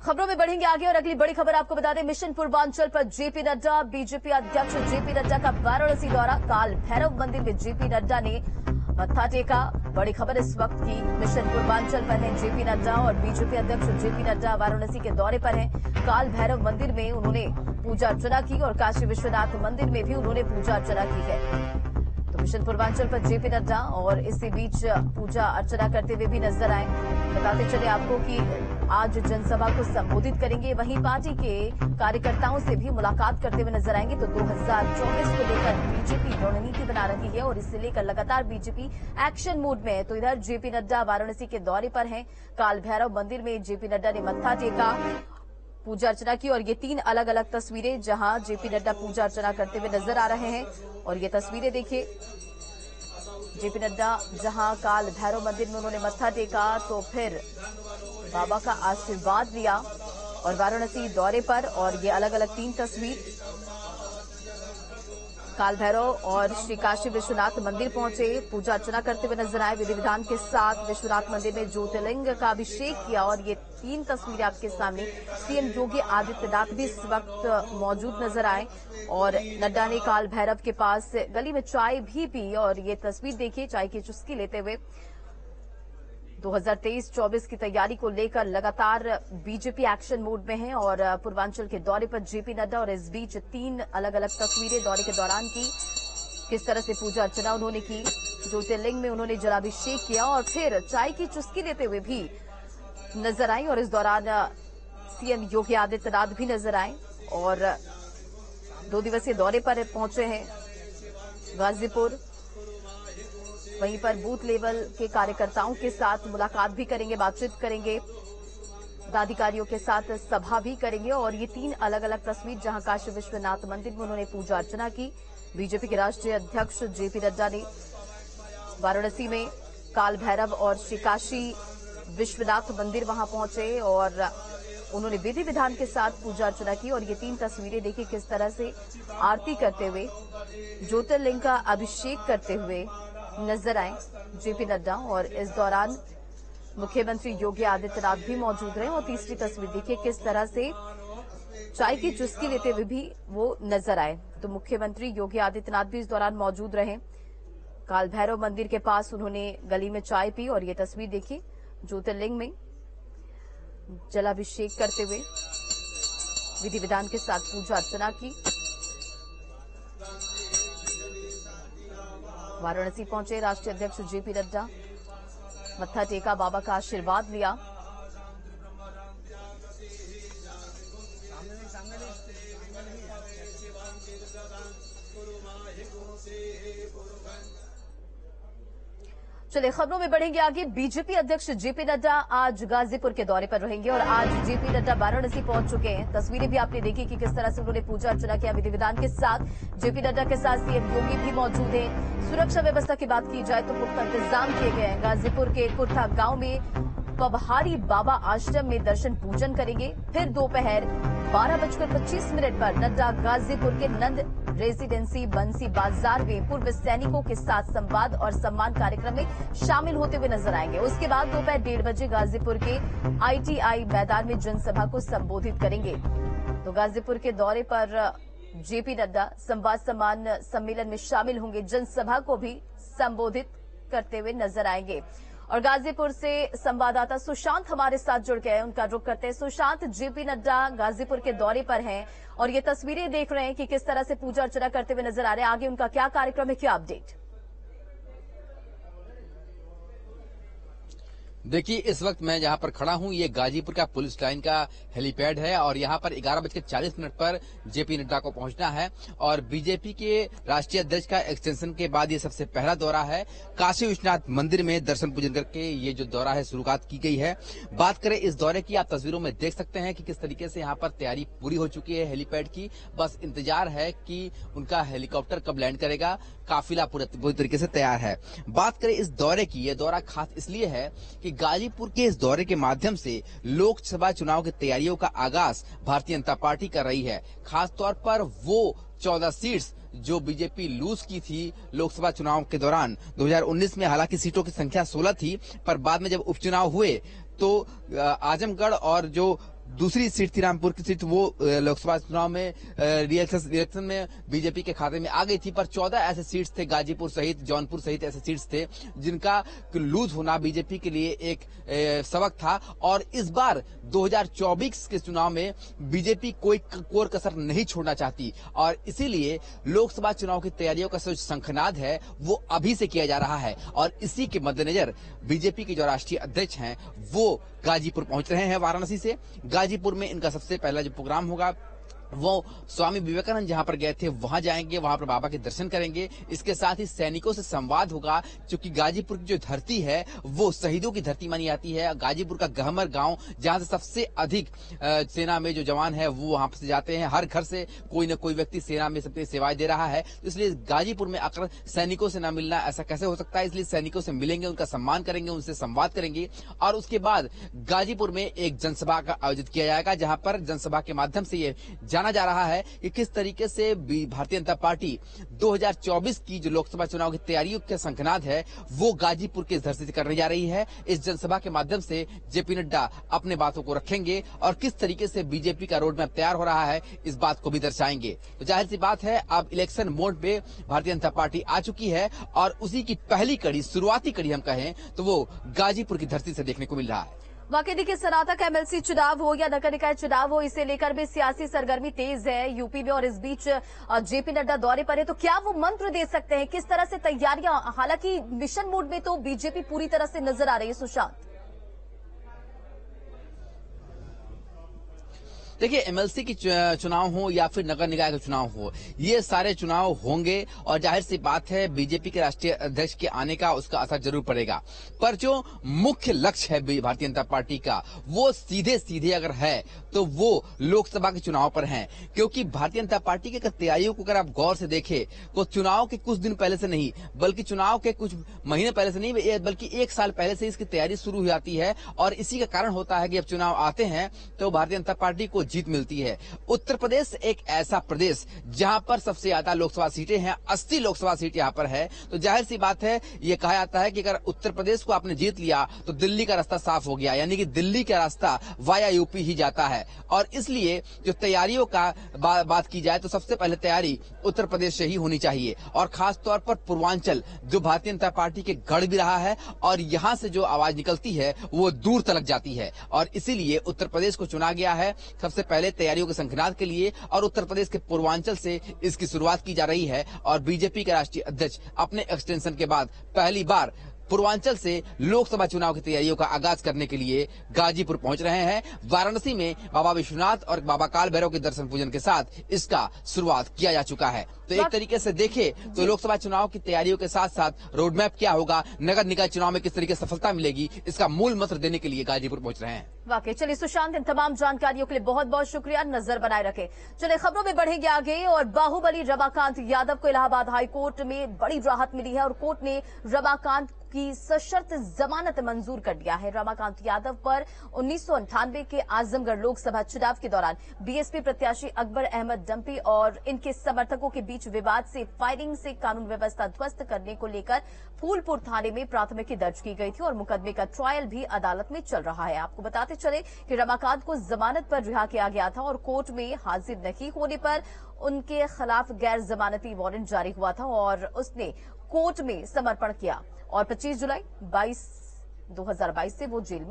खबरों में बढ़ेंगे आगे और अगली बड़ी खबर आपको बता दें, मिशन पूर्वांचल पर जेपी नड्डा। बीजेपी अध्यक्ष जेपी नड्डा का वाराणसी दौरा। काल भैरव मंदिर में जेपी नड्डा ने मत्था टेका। बड़ी खबर इस वक्त की, मिशन पूर्वांचल पर है जेपी नड्डा और बीजेपी अध्यक्ष जेपी नड्डा वाराणसी के दौरे पर हैं। काल भैरव मंदिर में उन्होंने पूजा अर्चना की और काशी विश्वनाथ मंदिर में भी उन्होंने पूजा अर्चना की है। तो मिशन पूर्वांचल पर जेपी नड्डा और इसी बीच पूजा अर्चना करते हुए भी नजर आए। बताते चले आपको कि आज जनसभा को संबोधित करेंगे, वहीं पार्टी के कार्यकर्ताओं से भी मुलाकात करते हुए नजर आएंगे। तो 2024 को लेकर बीजेपी रणनीति बना रही है और इसे लेकर लगातार बीजेपी एक्शन मोड में है। तो इधर जेपी नड्डा वाराणसी के दौरे पर हैं। काल भैरव मंदिर में जेपी नड्डा ने मत्था टेका, पूजा अर्चना की और ये 3 अलग अलग तस्वीरें जहां जेपी नड्डा पूजा अर्चना करते हुए नजर आ रहे हैं। और ये तस्वीरें देखिए, जेपी नड्डा जहां काल भैरव मंदिर में उन्होंने मत्था टेका तो फिर बाबा का आशीर्वाद लिया और वाराणसी दौरे पर। और ये अलग अलग 3 तस्वीर, काल भैरव और श्री काशी विश्वनाथ मंदिर पहुंचे, पूजा अर्चना करते हुए नजर आए। विधि विधान के साथ विश्वनाथ मंदिर में ज्योतिर्लिंग का अभिषेक किया और ये 3 तस्वीरें आपके सामने। सीएम योगी आदित्यनाथ भी इस वक्त मौजूद नजर आए और नड्डा ने काल भैरव के पास गली में चाय भी पी। और ये तस्वीर देखिए, चाय की चुस्की लेते हुए। 2023-24 की तैयारी को लेकर लगातार बीजेपी एक्शन मोड में है और पूर्वांचल के दौरे पर जेपी नड्डा। और इस बीच 3 अलग अलग तस्वीरें दौरे के दौरान की, किस तरह से पूजा अर्चना उन्होंने की, ज्योतिर्लिंग में उन्होंने जलाभिषेक किया और फिर चाय की चुस्की लेते हुए भी नजर आई। और इस दौरान सीएम योगी आदित्यनाथ भी नजर आए और 2 दिवसीय दौरे पर पहुंचे हैं गाजीपुर। वहीं पर बूथ लेवल के कार्यकर्ताओं के साथ मुलाकात भी करेंगे, बातचीत करेंगे, पदाधिकारियों के साथ सभा भी करेंगे। और ये 3 अलग अलग तस्वीर जहां काशी विश्वनाथ मंदिर में उन्होंने पूजा अर्चना की। बीजेपी के राष्ट्रीय अध्यक्ष जेपी नड्डा ने वाराणसी में काल भैरव और श्री काशी विश्वनाथ मंदिर वहां पहुंचे और उन्होंने विधि विधान के साथ पूजा अर्चना की। और ये 3 तस्वीरें देखिए, किस तरह से आरती करते हुए, ज्योतिर्लिंग का अभिषेक करते हुए नजर आए जेपी नड्डा। और इस दौरान मुख्यमंत्री योगी आदित्यनाथ भी मौजूद रहे। और तीसरी तस्वीर देखिए, किस तरह से चाय की चुस्की लेते हुए भी वो नजर आए। तो मुख्यमंत्री योगी आदित्यनाथ भी इस दौरान मौजूद रहे। काल भैरव मंदिर के पास उन्होंने गली में चाय पी और ये तस्वीर देखिए, ज्योतिर्लिंग में जलाभिषेक करते हुए विधि विधान के साथ पूजा अर्चना की। वाराणसी पहुंचे राष्ट्रीय अध्यक्ष जेपी नड्डा, मत्था टेका, बाबा का आशीर्वाद लिया। चलिए खबरों में बढ़ेंगे आगे। बीजेपी अध्यक्ष जेपी नड्डा आज गाजीपुर के दौरे पर रहेंगे और आज जेपी नड्डा वाराणसी पहुंच चुके हैं। तस्वीरें भी आपने देखी कि किस तरह से उन्होंने पूजा अर्चना किया विधि विधान के साथ। जेपी नड्डा के साथ सीएम योगी भी मौजूद हैं। सुरक्षा व्यवस्था की बात की जाए तो पुख्ता इंतजाम किए गए हैं। गाजीपुर के कुर्था गांव में पवहारी बाबा आश्रम में दर्शन पूजन करेंगे। फिर दोपहर 12:25 पर नड्डा गाजीपुर के नंद रेजिडेंसी बंसी बाजार में पूर्व सैनिकों के साथ संवाद और सम्मान कार्यक्रम में शामिल होते हुए नजर आएंगे। उसके बाद दोपहर 1:30 बजे गाजीपुर के आईटीआई मैदान में जनसभा को संबोधित करेंगे। तो गाजीपुर के दौरे पर जेपी नड्डा संवाद सम्मेलन में शामिल होंगे, जनसभा को भी संबोधित करते हुए नजर आएंगे। और गाजीपुर से संवाददाता सुशांत हमारे साथ जुड़ गए हैं, उनका रुख करते हैं। सुशांत, जेपी नड्डा गाजीपुर के दौरे पर हैं और ये तस्वीरें देख रहे हैं कि किस तरह से पूजा अर्चना करते हुए नजर आ रहे हैं। आगे उनका क्या कार्यक्रम है, क्या अपडेट? देखिए, इस वक्त मैं जहां पर खड़ा हूं, ये गाजीपुर का पुलिस लाइन का हेलीपैड है और यहां पर 11:40 पर जेपी नड्डा को पहुंचना है। और बीजेपी के राष्ट्रीय अध्यक्ष का एक्सटेंशन के बाद ये सबसे पहला दौरा है। काशी विश्वनाथ मंदिर में दर्शन पूजन करके ये जो दौरा है शुरुआत की गई है। बात करें इस दौरे की, आप तस्वीरों में देख सकते हैं कि किस तरीके से यहाँ पर तैयारी पूरी हो चुकी है हेलीपैड की। बस इंतजार है कि उनका हेलीकॉप्टर कब लैंड करेगा। काफिला पूरी तरीके से तैयार है। बात करें इस दौरे की, यह दौरा खास इसलिए है कि गाजीपुर के इस दौरे के माध्यम से लोकसभा चुनाव की तैयारियों का आगाज भारतीय जनता पार्टी कर रही है। खास तौर पर वो 14 सीट्स जो बीजेपी लूज की थी लोकसभा चुनाव के दौरान 2019 में, हालांकि सीटों की संख्या 16 थी, पर बाद में जब उपचुनाव हुए तो आजमगढ़ और जो दूसरी सीट थी रामपुर की सीट, वो लोकसभा चुनाव में इलेक्शन में बीजेपी के खाते में आ गई थी। पर 14 ऐसे सीट्स थे, गाजीपुर सहित, जौनपुर सहित ऐसे सीट्स थे जिनका लूज होना बीजेपी के लिए एक सबक था। और इस बार 2024 के चुनाव में बीजेपी कोई कोर कसर नहीं छोड़ना चाहती और इसीलिए लोकसभा चुनाव की तैयारियों का जो शंखनाद है वो अभी से किया जा रहा है। और इसी के मद्देनजर बीजेपी के जो राष्ट्रीय अध्यक्ष हैं वो गाजीपुर पहुंच रहे हैं वाराणसी से। गाजीपुर में इनका सबसे पहला जो प्रोग्राम होगा वो स्वामी विवेकानंद जहां पर गए थे वहां जाएंगे, वहां पर बाबा के दर्शन करेंगे। इसके साथ ही सैनिकों से संवाद होगा, क्योंकि गाजीपुर की जो धरती है वो शहीदों की धरती मानी जाती है। गाजीपुर का गहमर गांव, जहां से सबसे अधिक सेना में जो जवान है वो वहां से जाते हैं। हर घर से कोई न कोई व्यक्ति सेना में सबके सेवाएं दे रहा है, इसलिए गाजीपुर में आकर सैनिकों से न मिलना ऐसा कैसे हो सकता है। इसलिए सैनिकों से मिलेंगे, उनका सम्मान करेंगे, उनसे संवाद करेंगे और उसके बाद गाजीपुर में एक जनसभा का आयोजित किया जाएगा, जहां पर जनसभा के माध्यम से ये जाना जा रहा है कि किस तरीके से भारतीय जनता पार्टी 2024 की जो लोकसभा चुनाव की तैयारियों के शंखनाद है वो गाजीपुर की धरती से करने जा रही है। इस जनसभा के माध्यम से जेपी नड्डा अपने बातों को रखेंगे और किस तरीके से बीजेपी का रोड मैप तैयार हो रहा है इस बात को भी दर्शाएंगे। तो जाहिर सी बात है अब इलेक्शन मोड पे भारतीय जनता पार्टी आ चुकी है और उसी की पहली कड़ी, शुरुआती कड़ी हम कहें तो वो गाजीपुर की धरती से देखने को मिल रहा है। वाकई देखिए, स्नातक एमएलसी चुनाव हो या नगर निकाय चुनाव हो, इसे लेकर भी सियासी सरगर्मी तेज है यूपी में और इस बीच जेपी नड्डा दौरे पर है। तो क्या वो मंत्र दे सकते हैं, किस तरह से तैयारियां, हालांकि मिशन मोड में तो बीजेपी पूरी तरह से नजर आ रही है। सुशांत, देखिए, एमएलसी की चुनाव हो या फिर नगर निकाय का चुनाव हो, ये सारे चुनाव होंगे और जाहिर सी बात है बीजेपी के राष्ट्रीय अध्यक्ष के आने का उसका असर जरूर पड़ेगा। पर जो मुख्य लक्ष्य है भारतीय जनता पार्टी का वो सीधे सीधे अगर है तो वो लोकसभा के चुनाव पर है, क्योंकि भारतीय जनता पार्टी की तैयारियों को अगर आप गौर से देखें तो चुनाव के कुछ दिन पहले से नहीं बल्कि चुनाव के कुछ महीने पहले से नहीं बल्कि एक साल पहले से इसकी तैयारी शुरू हो जाती है। और इसी का कारण होता है कि जब चुनाव आते हैं तो भारतीय जनता पार्टी को जीत मिलती है। उत्तर प्रदेश एक ऐसा प्रदेश जहां पर सबसे ज्यादा लोकसभा सीटें हैं, 80 लोकसभा सीट यहां पर है। तो जाहिर सी बात है, ये कहा जाता है कि अगर उत्तर प्रदेश को आपने जीत लिया तो दिल्ली का रास्ता साफ हो गया, यानी कि दिल्ली का रास्ता वाया यूपी ही जाता है। और इसलिए जो तैयारियों का बात की जाए तो सबसे पहले तैयारी उत्तर प्रदेश से ही होनी चाहिए और खास तौर पर पूर्वांचल जो भारतीय जनता पार्टी के गढ़ भी रहा है और यहां से जो आवाज निकलती है वो दूर तलक जाती है और इसीलिए उत्तर प्रदेश को चुना गया है सबसे पहले तैयारियों के शंखनाद के लिए। और उत्तर प्रदेश के पूर्वांचल से इसकी शुरुआत की जा रही है और बीजेपी के राष्ट्रीय अध्यक्ष अपने एक्सटेंशन के बाद पहली बार पूर्वांचल से लोकसभा चुनाव की तैयारियों का आगाज करने के लिए गाजीपुर पहुंच रहे हैं। वाराणसी में बाबा विश्वनाथ और बाबा काल भैरव के दर्शन पूजन के साथ इसका शुरुआत किया जा चुका है। तो एक तरीके से देखें तो लोकसभा चुनाव की तैयारियों के साथ साथ रोड मैप क्या होगा, नगर निकाय चुनाव में किस तरीके से सफलता मिलेगी, इसका मूल मंत्र देने के लिए गाजीपुर पहुंच रहे हैं। वाकई चलिए सुशांत, इन तमाम जानकारियों के लिए बहुत बहुत शुक्रिया, नजर बनाए रखें। चलिए खबरों में बढ़ेंगे आगे और बाहुबली रमाकांत यादव को इलाहाबाद हाईकोर्ट में बड़ी राहत मिली है और कोर्ट ने रमाकांत की सशर्त जमानत मंजूर कर दिया है। रमाकांत यादव पर 1998 के आजमगढ़ लोकसभा चुनाव के दौरान बीएसपी प्रत्याशी अकबर अहमद डंपी और इनके समर्थकों के बीच विवाद से फायरिंग से कानून व्यवस्था ध्वस्त करने को लेकर फूलपुर थाने में प्राथमिकी दर्ज की गई थी और मुकदमे का ट्रायल भी अदालत में चल रहा है। आपको बताते चले कि रमाकांत को जमानत पर रिहा किया गया था और कोर्ट में हाजिर नहीं होने पर उनके खिलाफ गैर जमानती वारंट जारी हुआ था और उसने कोर्ट में समर्पण किया और 25 जुलाई 2022 से वो जेल में